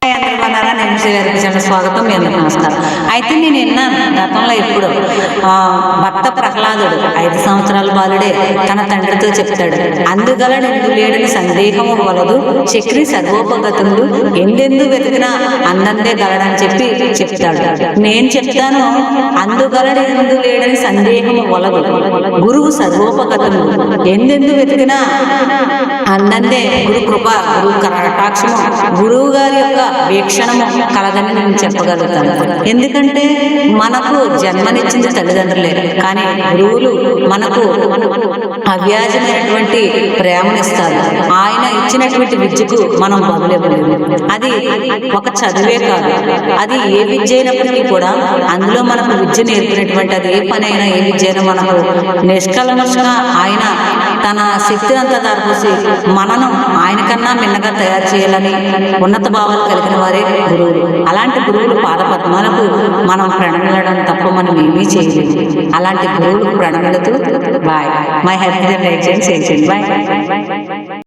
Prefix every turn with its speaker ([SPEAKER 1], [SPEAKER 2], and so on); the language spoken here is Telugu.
[SPEAKER 1] నేను గారికి చాలా స్వాగతం, మీ అందరికి నమస్కారం. అయితే నేను విన్నాను గతంలో ఎప్పుడు భక్త ప్రహ్లాదుడు 5 సంవత్సరాల బాలుడే తన తండ్రితో చెప్తాడు, అందుగలడు ఎందు లేడని సందేహము వలదు, చక్రి సర్వోపగతుడు ఎందెందు వెతికినా అందందే గలడని చెప్పి చెప్తాడు. నేను చెప్తాను, అందుగలడు ఎందు లేడని సందేహము వలదు, గురువు సర్వోపగతుడు ఎందెందు వెతికినా అందందే గురు కృప, గురు కటాక్షము, గురువు గారి యొక్క వీక్షణము కలదని నేను చెప్పగలుగుతాను. ఎందుకంటే మనకు జన్మనిచ్చింది తల్లిదండ్రులే, కానీ గురువులు మనకు అవ్యాజమైనటువంటి ప్రేమనిస్తారు. ఆయన ఇచ్చినటువంటి విద్యకు మనం బదులివ్వలేము. అది ఒక చదివే కాదు, అది ఏ విద్య అయినప్పటికీ కూడా అందులో మనకు విద్య నేర్పినటువంటి అది ఏ పని అయినా ఏ విద్య అయినా మనకు నిష్కల్మషంగా ఆయన తన శక్తి అంతా దారిపోసి మనను ఆయన కన్నా మిన్నగా తయారు చేయాలని ఉన్నత భావాలు కలిగిన వారే గురువులు. అలాంటి గురువులు పాదపద్మాలకు మనం ప్రణమిలడం తప్ప మనం ఏమీ చేయలేము. అలాంటి గురువులకు ప్రణమిలతూ బాయ్. మై హ్యాపీ లైక్ చేయండి, షేర్ చేయండి. బాయ్.